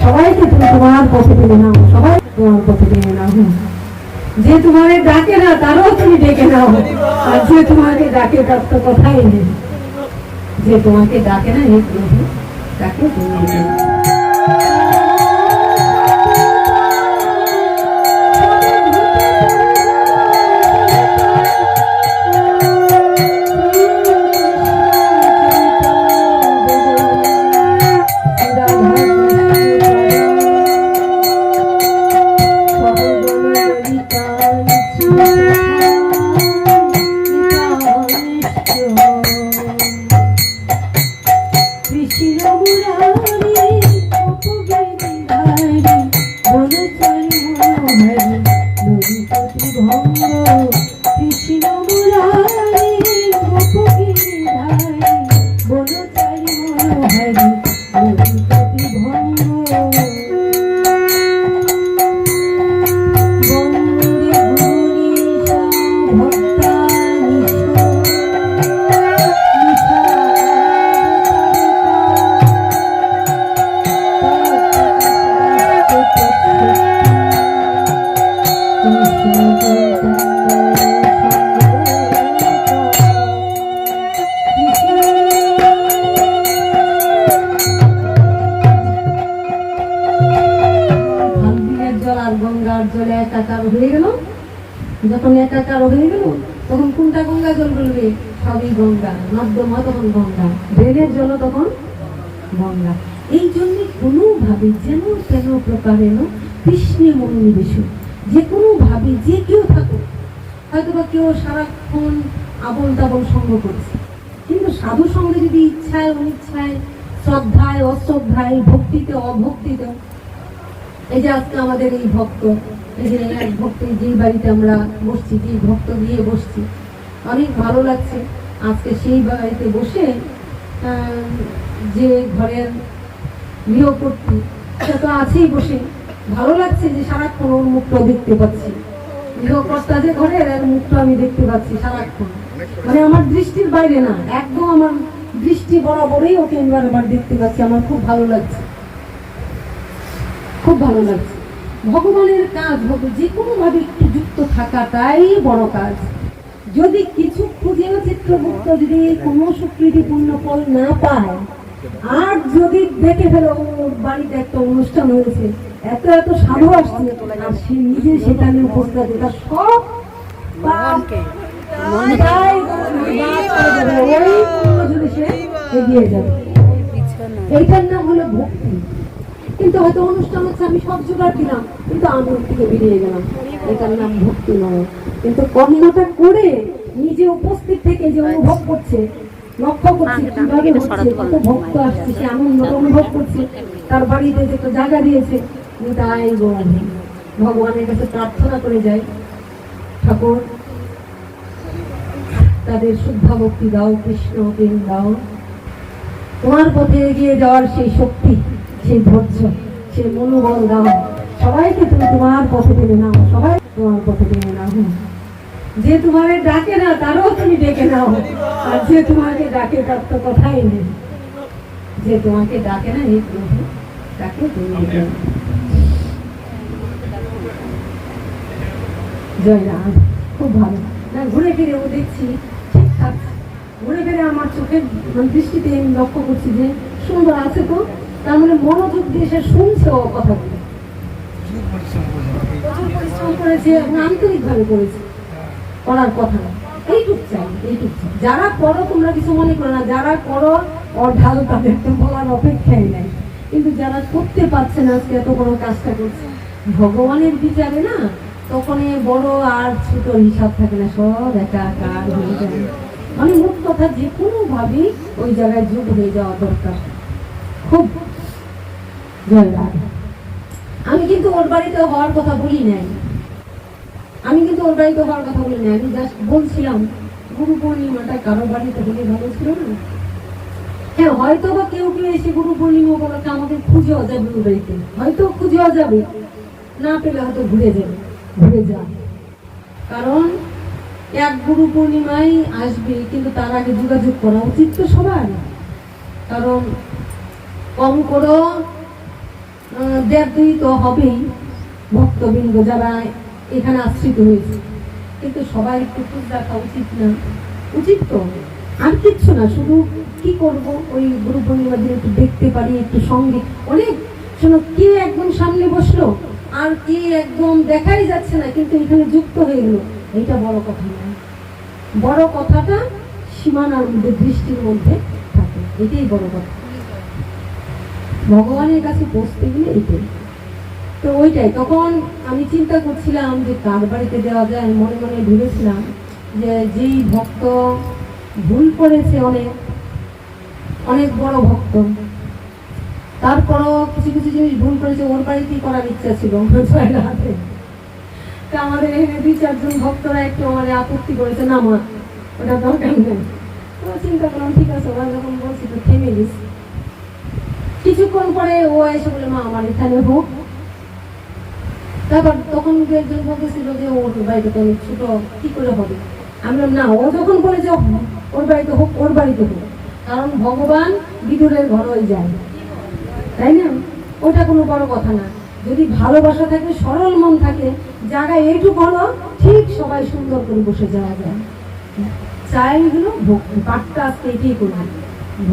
সবাইকে তুমি তোমার পথে টেনে নাও, সবাই তোমার পথে টেনে নাও। যে তোমাকে ডাকে না তারও তুমি ডেকে নাও, আর যে তোমাকে ডাকে তার তো কথাই নেই। যে তোমাকে ডাকে না হে প্রভু, তাকে তুমি ডেকে নাও। যখন একাকার হয়ে গেল তখন কোনটা গঙ্গা জল বলবে? সবই গঙ্গা। নর্দমা তখন গঙ্গা, ড্রেনের জল তখন গঙ্গা। এই জন্য কোনোভাবে যেন তেন প্রকারেণ কৃষ্ণে মনোনিবেশ, যে কোনোভাবে যে কেউ থাকুক, হয়তো বা কেউ সারাক্ষণ আবল তাবল সঙ্গ করছে, কিন্তু সাধু সঙ্গে যদি ইচ্ছায় অনিচ্ছায়, শ্রদ্ধায় অশ্রদ্ধায়, ভক্তিতে অভক্তিতে, এই যে আজকে আমাদের এই ভক্ত, এই যে এক ভক্ত যেই বাড়িতে আমরা বসছি, যেই ভক্ত দিয়ে বসছি, অনেক ভালো লাগছে। আজকে সেই বাড়িতে বসে যে ঘরের গৃহকর্ত্রী সে তো আছেই বসে, ভালো লাগছে যে সারাক্ষণ ওর মুখটা দেখতে পাচ্ছি। গৃহকর্তা যে ঘরের এর মুখটা আমি দেখতে পাচ্ছি সারাক্ষণ, মানে আমার দৃষ্টির বাইরে না, একদম আমার দৃষ্টি বরাবরই ওকে এবার দেখতে পাচ্ছি। আমার খুব ভালো লাগছে, খুব ভালো লাগছে। ভগবানের কাজ যে কোনো ভাবে একটু যুক্ত থাকাটাই বড় কাজ। যদি কিছু খুঁজেও চিত্রগুপ্ত যদি কোনো স্বীকৃতিপূর্ণ ফল না পায়, আর যদি দেখে ফেলো বাড়িতে একটা অনুষ্ঠান হয়েছে, এত এত সাধু আসছে, আর সে নিজে সেখানে উপস্থিত, তার সব এগিয়ে যাবে। এইটার নাম হলো ভক্তি। কিন্তু হয়তো অনুষ্ঠান হচ্ছে, আমি সব জোগাড় দিলাম, কিন্তু আমি ওর থেকে বেরিয়ে গেলাম, এটার নাম ভক্তি নয়। কিন্তু কর্মটা করে নিজে উপস্থিত থেকে যে অনুভব করছে, লক্ষ্য করছে কিভাবে হচ্ছে, কত ভক্ত আসছে, সে আনন্দ অনুভব করছে, তার বাড়িতে যে একটা জায়গা দিয়েছে, তাই ভগবানের কাছে প্রার্থনা করে যায়, ঠাকুর তাদের শুদ্ধ ভক্তি দাও, কৃষ্ণ প্রেম দাও, তোমার পথে এগিয়ে যাওয়ার সেই শক্তি, সেই ধৈর্য, সেই মনোবল দাও। সবাইকে তুমি তোমার পথে টেনে নাও, সবাই তোমার পথে টেনে নাও। যে তোমাকে ডাকে না তারও তুমি ডেকে নাও, আর যে তোমাকে ডাকে তার তো কথাই নেই। যে তোমাকে ডাকে না হে প্রভু, তাকে তুমি ডেকে নাও। জয় রাম। খুব ভালো না, ঘুরে ফিরে ও দেখছি ঠিকঠাক, ঘুরে ফিরে আমার চোখের দৃষ্টিতে আমি লক্ষ্য করছি যে সুন্দর আছে তো, তার মানে মনোযোগ দিয়ে সে শুনছে ও কথাগুলো, পরিশ্রম করেছে এবং আন্তরিকভাবে করেছে, করার কথা না। এইটুক চাই, এইটুক চাই। যারা করো তোমরা কিছু মনে করো না, যারা করো ওর ঢাল তাদের তো বলার অপেক্ষাই নাই, কিন্তু যারা করতে পারছে না আজকে এত বড় কাজটা করছে, ভগবানের বিচারে না তখন বড় আর ছোট হিসাব থাকে না, সব একাকার হয়ে যায়। মানে মোট কথা যে কোনো ভাবে ওই জায়গায় যোগ হয়ে যাওয়া দরকার। খুব জয় রাধা। আমি কিন্তু ওর বাড়িতে হওয়ার কথা বলি নাই, আমি কিন্তু ওর বাড়িতে হওয়ার কথা বলি নাই, আমি জাস্ট বলছিলাম গুরু পূর্ণিমাটা কারো বাড়িতে হলে ভালো ছিল না। হ্যাঁ, হয়তো বা কেউ কেউ এসে গুরু পূর্ণিমা উপলক্ষে আমাদের খুঁজেও যাবে ওর বাড়িতে, হয়তো খুঁজেও যাবে, না পেলে হয়তো ঘুরে যাবে, ঘুরে যায়। কারণ এক গুরু পূর্ণিমায় আসবে, কিন্তু তার আগে যোগাযোগ করা উচিত তো সবার। কারণ কম করো দেড় দুই তো হবেই ভক্তবৃন্দ যারা এখানে আশ্রিত হয়েছে, কিন্তু সবাই একটু খোঁজ রাখা উচিত না? উচিত তো, আর কিচ্ছু না, শুধু কি করব ওই গুরু পূর্ণিমার দিন একটু দেখতে পারি, একটু সঙ্গে অনেক শোনো, কে একদম সামনে বসলো আর কে একদম দেখাই যাচ্ছে না কিন্তু এখানে যুক্ত হয়ে গেলো, এইটা বড় কথা নয়। বড় কথাটা সীমানার মধ্যে, দৃষ্টির মধ্যে থাকে, এটাই বড় কথা। ভগবানের কাছে পৌঁছতে গেলে এটাই তো, ওইটাই। তখন আমি চিন্তা করছিলাম যে কার বাড়িতে দেওয়া যায়, আমি মনে মনে ভেবেছিলাম যে যেই ভক্ত ভুল করেছে, অনেক অনেক বড় ভক্ত, তারপরও কিছু কিছু জিনিস ভুল করেছে, ওর বাড়িতেই করার ইচ্ছা ছিল হাতে। তা আমাদের এখানে 2-4 জন ভক্তরা একটু আমার আপত্তি করেছে, না মা ওটা দরকার নেই। তো চিন্তা করলাম ঠিক আছে, ওরা যখন বলছি তো থেমে দিস। কিছুক্ষণ পরে ও এসে বলে মা আমার এখানে হোক। তারপর তখন একজন বলতেছিল যে ওর বাড়িতে তো অনেক ছোট, কি করে হবে? আমি বললাম না, ও যখন বলে যে ওর বাড়িতে হোক, ওর বাড়িতে হোক, কারণ ভগবান বিদুরের ঘরেই যায়, তাই না? ওটা কোনো বড় কথা না। যদি ভালোবাসা থাকে, সরল মন থাকে, জায়গায় এইটুকু হলো ঠিক সবাই সুন্দর করে বসে যাওয়া যায়। চাইগুলো ভক্তি পাঠটা আজকে এটাই করবে,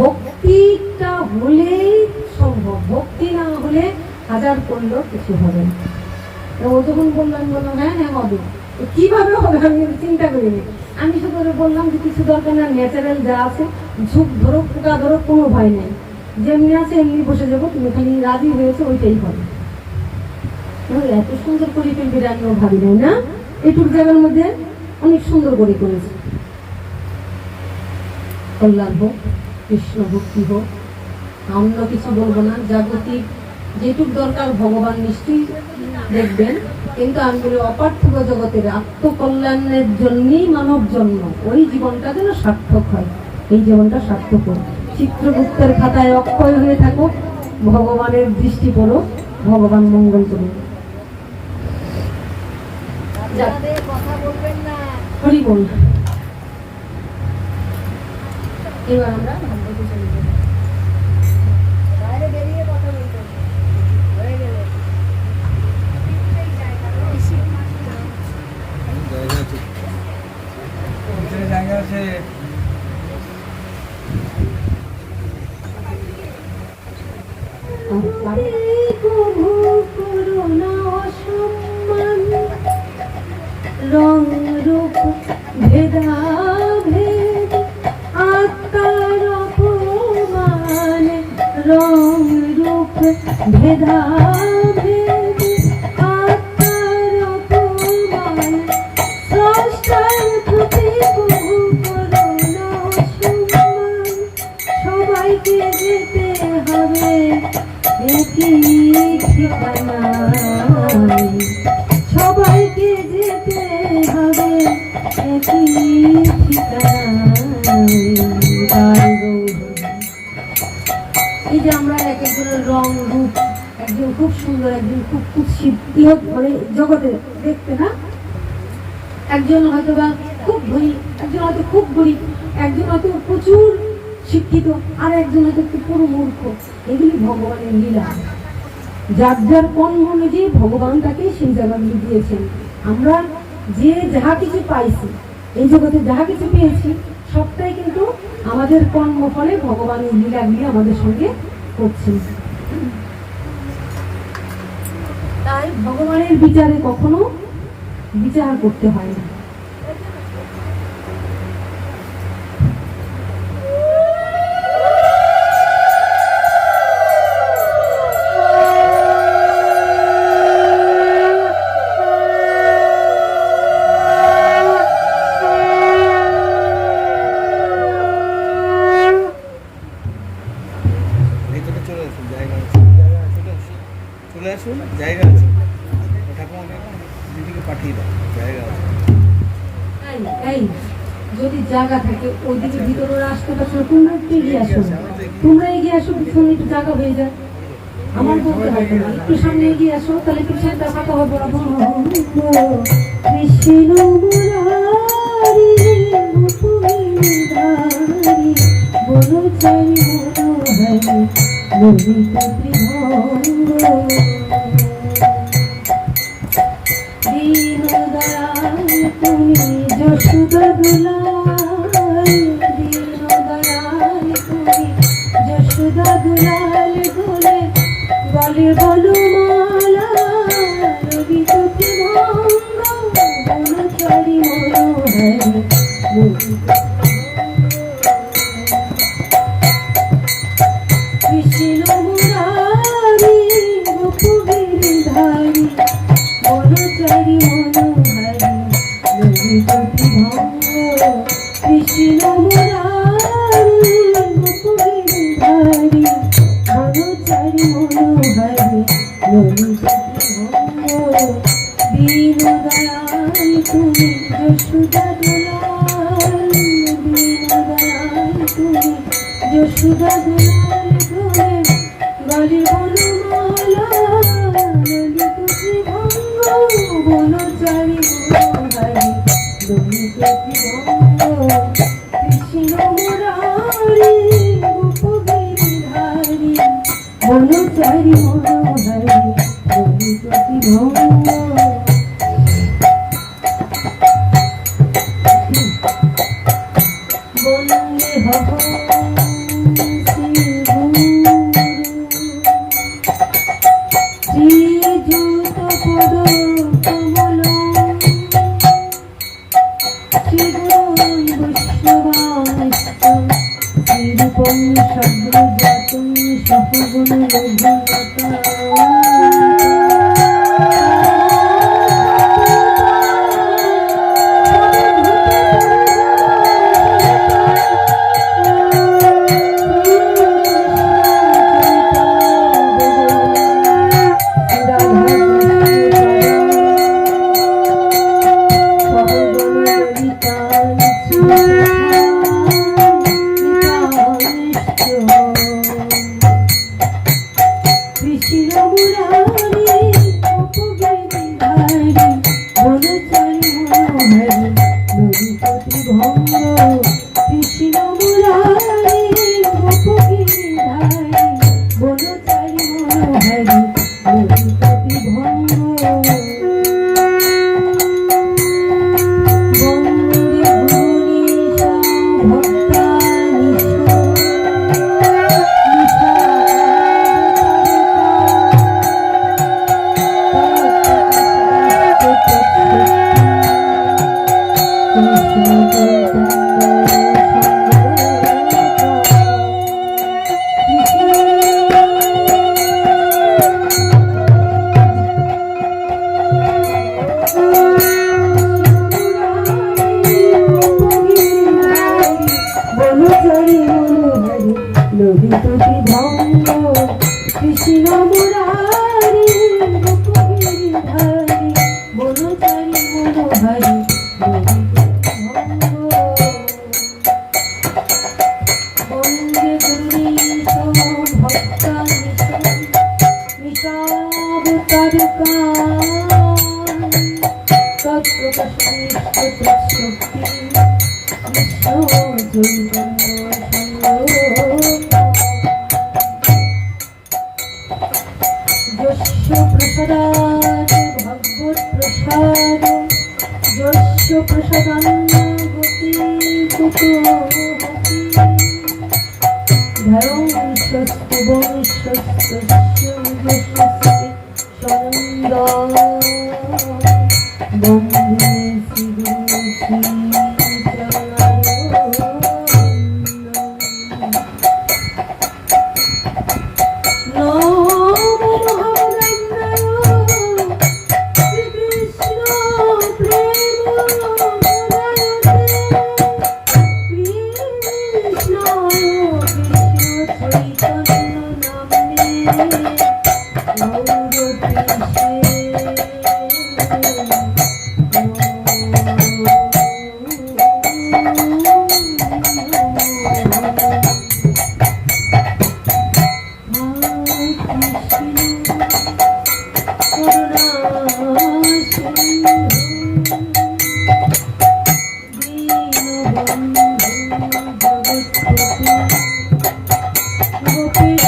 ভক্তিটা হলেই সম্ভব, ভক্তি না হলে হাজার করলেও কিছু হবে না। ও যখন বললাম হ্যাঁ হ্যাঁ হবে, কিভাবে হবে আমি চিন্তা করিনি। আমি শুধু বললাম যে কিছু দরকার না, ন্যাচারাল যা আছে, ঝুঁক ধরো পোকা ধরো, কোনো ভয় নেই, যেমনি আছে এমনি বসে যাবো, তুমি খালি রাজি হয়েছে ওইটাই হবে। এত সুন্দর করে ফেলবে আমিও ভাবি নাই না, এইটুকু জায়গার মধ্যে অনেক সুন্দর করে করেছে। কল্যাণ হোক, কৃষ্ণ ভক্তি হোক, অন্য কিছু বলবো না। জাগতিক যেটুক দরকার ভগবান নিশ্চয়ই দেখবেন, কিন্তু আমি বলি অপার্থিব জগতের আত্মকল্যাণের জন্যই মানব জন্ম, ওই জীবনটা যেন সার্থক হয়, এই জীবনটা সার্থক হোক। চিত্রগুপ্তের খাতায় অক্ষয় হয়ে থাকুক, ভগবানের দৃষ্টি পড়ো, ভগবান মঙ্গল করুন। হরি বল। এবার আমরা বাইরে বেরিয়ে কথা বলতে হয়ে গেলে জায়গা আছে। রং রূপ ভেদাভেদ আত্মার অপমান, রং রূপ ভেদাভেদ আত্মার অপমান, স্রষ্টার প্রতি বহু করুণা সম্মান, সবাইকে যেতে হবে একই ঠিকানায়, সবাইকে যেতে হবে একই ঠিকানায়। এই যে আমরা এক একজনের রং রূপ, একজন খুব সুন্দর, একজন খুব কুৎসিত, ইহত মানে জগতে দেখতে না, একজন হয়তো বা খুব ধনী, একজন হয়তো খুব গরিব, একজন হয়তো প্রচুর শিক্ষিত, আর একজন হয়তো একটু পুরো মূর্খ। এগুলি ভগবানের লীলা, যার যার কর্ম অনুযায়ী ভগবান তাকে সেই জায়গাগুলি দিয়েছেন। আমরা যে যাহা কিছু পাইছি, এই জগতে যাহা কিছু পেয়েছি, সবটাই কিন্তু আমাদের কর্মফলে ভগবানের লীলাগুলি আমাদের সঙ্গে করছেন। তাই ভগবানের বিচারে কখনো বিচার করতে হয় না। জায়গা আছে, ঠাকুমাকে দিদিকে পাঠিয়ে দাও, জায়গা আছে। যদি জায়গা থাকে ওইদিকে ভিতরে আসতে পারছো, তোমরা একটু এগিয়ে আসো, তোমরা এগিয়ে আসো, পিছনে একটু জায়গা হয়ে যায়, আমার বলতে হবে না, একটু সামনে এগিয়ে আসো, তাহলে পিছনটা ফাঁকা হবে। কৃষ্ণ মুরারি বলো চাই মনোহরি ললিত ত্রিভঙ্গ দীন দয়াল তুমি যশোদা দুলাল দীন দয়াল তুমি যশোদা দুলাল বলে গলে বলো মালা ললিত ত্রিভঙ্গ বনচারী মনোহরি ললিত কৃষ্ণ মুরারি গোপগিরিধারী বনচারী মনোহরি ললিত ত্রিভঙ্গ কৃষ্ণ মুরারি গোপগিরিধারী বনচারী মনোহরি ললিত ত্রিভঙ্গ দীন দয়াল তুমি যশোদা দুলাল দীন দয়াল তুমি যশোদা দুলাল ধরে গলে বনমালা ললিত ত্রিভঙ্গ বনচারী মনোহরি ললিত ত্রিভঙ্গ কৃষ্ণ মুরারি গোপগিরিধারী বনচারী মনোহরি ললিত ত্রিভঙ্গ বন্দে হব শ্রীযুত পদ কমল শ্রীগুণ বৈষ্ণবাংশ শ্রীরূপং সদ্রজাতং সহগুণ রঘুনতা ললিত ত্রিভঙ্গ কৃষ্ণ মুরারি গোপগিরিধারী বনচারী মনোহরি ললিত ত্রিভঙ্গ বন্দে গুরুনীশ ভক্তানিশ নিশাবতারকা তৎপ্রকাশনিষ্ঠ তৎশক্তি কৃষ্ণ যস্য প্রসাদাৎ ভগবৎ প্রসাদ যস্য প্রসাদান্নগতি কুতোহতি ধরং স্বস্তি বংশস্য যশস্তি সনন্দ বন্দে শ্রীগুরু গোপেশ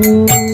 Oh